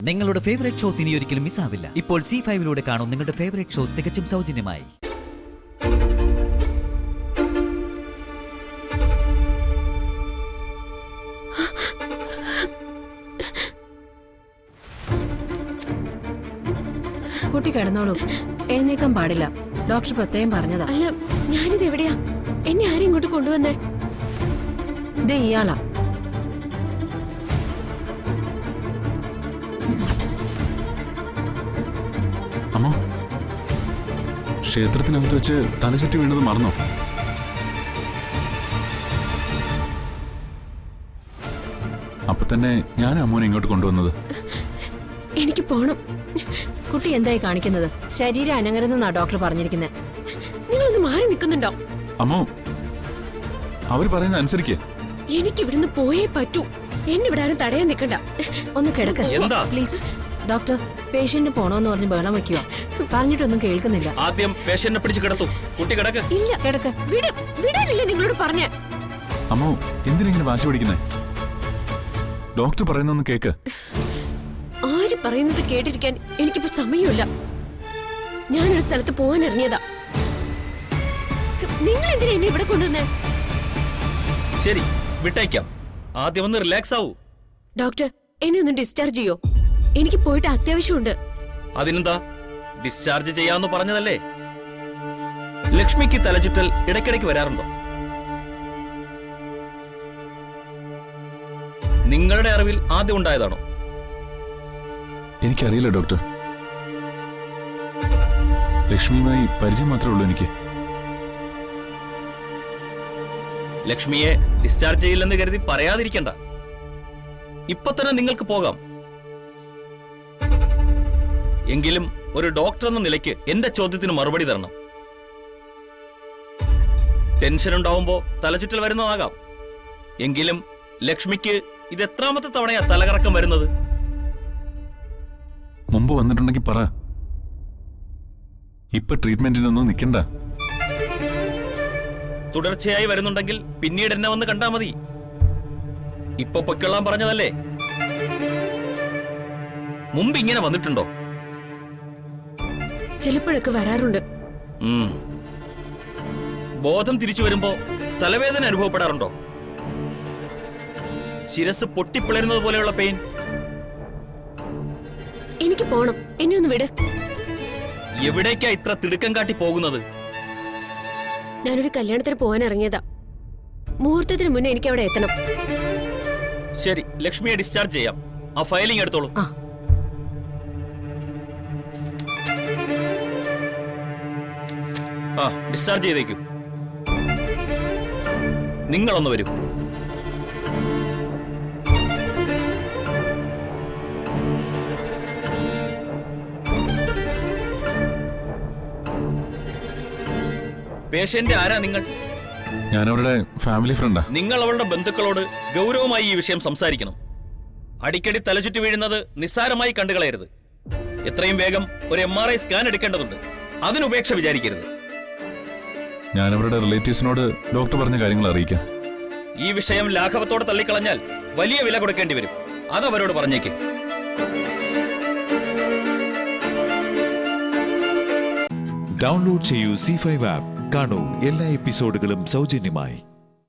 നിങ്ങളുടെ favourite shows ഇനി ഒരിക്കലും മിസ്സാവില്ല. ഇപ്പോൾ C5-ലൂടെ കാണും നിങ്ങളുടെ ഫേവറേറ്റ് ഷോ തികച്ചും സൗജന്യമായി. കുട്ടി കിടന്നോളൂ, എഴുന്നേക്കാൻ പാടില്ല. ഡോക്ടർ പ്രത്യേകം പറഞ്ഞതാ. അല്ല, ഞാനിത് എവിടെയാ? എന്നെ ആരും ഇങ്ങോട്ട് കൊണ്ടുവന്നേ? ദേ ഇയാളാ. അമ്മോ, ക്ഷേത്രത്തിനകത്ത് വെച്ച് തലചുറ്റി വീണത് മറന്നോ? അപ്പൊ തന്നെ ഞാൻ അമ്മോനെ ഇങ്ങോട്ട് കൊണ്ടുവന്നത്. എനിക്ക് പോണം. കുട്ടി എന്തായി കാണിക്കുന്നത്? ശരീരം അനങ്ങരുതെന്നാ ഡോക്ടർ പറഞ്ഞിരിക്കുന്നത്. നിങ്ങളൊന്ന് മാറി നിൽക്കുന്നുണ്ടോ? അമ്മോ, അവര് പറയുന്ന അനുസരിക്കേ. എനിക്ക് ഇവിടുന്ന് പോയേ പറ്റൂ. എന്നെ ഇവിടെ ആരും തടയാൻ നിൽക്കണ്ട. ഒന്ന് കിടക്ക പ്ലീസ്. ഡോക്ടർ, പേഷ്യന്റ് പോണോന്ന് പറഞ്ഞ് ബഹളം വെക്കുക. പറഞ്ഞിട്ടൊന്നും കേൾക്കുന്നില്ല. ആദ്യം പേഷ്യന്റിനെ പിടിച്ച് കിടത്തു. കുട്ടി കിടക്ക്. ഇല്ല, കിടക്ക്. വിടാനില്ലേ നിങ്ങളോട് പറഞ്ഞ? അമ്മോ, എന്തിനിങ്ങനെ വാശി പിടിക്കുന്നേ? Doctor പറയുന്നൊന്ന് cake. ആര് പറയുന്നത് കേട്ടിരിക്കാൻ എനിക്കിപ്പോ സമയമില്ല. ഞാനൊരു സ്ഥലത്ത് പോകാൻ ഇറങ്ങിയതാ. നിങ്ങൾ എന്തിനാ എന്നെ ഇവിടെ കൊണ്ടുവന്നേ? ശരി, വിട്ടയക്കാം. ആദ്യം ഒന്ന് റിലാക്സ് ആവൂ. ഡോക്ടർ, എന്നെ ഒന്ന് ഡിസ്ചാർജ് ചെയ്യോ? എനിക്ക് പോയിട്ട് അത്യാവശ്യമുണ്ട്. അതിനെന്താ, ഡിസ്ചാർജ് ചെയ്യാമെന്ന് പറഞ്ഞതല്ലേ? ലക്ഷ്മിക്ക് തലചുറ്റൽ ഇടയ്ക്കിടയ്ക്ക് വരാറുണ്ടോ? നിങ്ങളുടെ അറിവിൽ ആദ്യം ഉണ്ടായതാണോ? എനിക്കറിയില്ല ഡോക്ടർ. ലക്ഷ്മിയുമായി പരിചയം മാത്രമേ ഉള്ളൂ എനിക്ക്. ലക്ഷ്മിയെ ഡിസ്ചാർജ് ചെയ്യില്ലെന്ന് കരുതി പറയാതിരിക്കണ്ട. ഇപ്പൊ തന്നെ നിങ്ങൾക്ക് പോകാം. എങ്കിലും ഒരു ഡോക്ടർ എന്ന നിലയ്ക്ക് എന്റെ ചോദ്യത്തിന് മറുപടി തരണം. ടെൻഷൻ ഉണ്ടാവുമ്പോ തലചുറ്റൽ വരുന്നതാകാം. എങ്കിലും ലക്ഷ്മിക്ക് ഇത് എത്രാമത്തെ തവണയാ തലകറക്കം വരുന്നത്? മുമ്പ് വന്നിട്ടുണ്ടെങ്കിൽ പറ. ഇപ്പൊ ട്രീറ്റ്മെന്റിനൊന്നും നിൽക്കണ്ട. തുടർച്ചയായി വരുന്നുണ്ടെങ്കിൽ പിന്നീട് എന്നെ വന്ന് കണ്ടാ മതി. ഇപ്പൊ പൊയ്ക്കൊള്ളാൻ പറഞ്ഞതല്ലേ? മുമ്പ് ഇങ്ങനെ വന്നിട്ടുണ്ടോ? ചിലപ്പോഴൊക്കെ വരാറുണ്ട്. ബോധം തിരിച്ചു വരുമ്പോ തലവേദന അനുഭവപ്പെടാറുണ്ടോ? ശിരസ് പൊട്ടിപ്പിളരുന്നത് പോലെയുള്ള പെയിൻ? എനിക്ക് പോണം, എന്നെ ഒന്ന് വിട്. എവിടേക്കാ ഇത്ര തിടുക്കം കാട്ടി പോകുന്നത്? ഞാനൊരു കല്യാണത്തിന് പോകാൻ ഇറങ്ങിയതാ. മുഹൂർത്തത്തിന് മുന്നേ എനിക്ക് അവിടെ എത്തണം. ശരി, ലക്ഷ്മിയെ ഡിസ്ചാർജ് ചെയ്യാം. ആ ഫയലിംഗ് എടുത്തോളൂ. ഡിസ്ചാർജ് ചെയ്തേക്കൂ. നിങ്ങളൊന്ന് വരൂ. പേഷ്യന്റ് ആരാ നിങ്ങൾ? ഞാൻ അവരുടെ ഫാമിലി ഫ്രണ്ടാ. നിങ്ങൾ അവളുടെ ബന്ധുക്കളോട് ഗൗരവമായി ഈ വിഷയം സംസാരിക്കണം. അടിക്കടി തലചുറ്റി വീഴുന്നത് നിസ്സാരമായി കണ്ടുകളയരുത്. എത്രയും വേഗം ഒരു MRI സ്കാൻ എടുക്കേണ്ടതുണ്ട്. അതിനുപേക്ഷ വിചാരിക്കരുത്. ഞാൻ അവരുടെ റിലേറ്റീവ്സിനോട് ഡോക്ടർ പറഞ്ഞ കാര്യങ്ങൾ അറിയിക്കാം. ഈ വിഷയം ലാഘവത്തോടെ തള്ളിക്കളഞ്ഞാൽ വലിയ വില കൊടുക്കേണ്ടി വരും. അതവരോട് പറഞ്ഞേക്ക്. ഡൗൺലോഡ് ചെയ്യൂ C5 ആപ്പ്. കാണൂ എല്ലാ എപ്പിസോഡുകളും സൗജന്യമായി.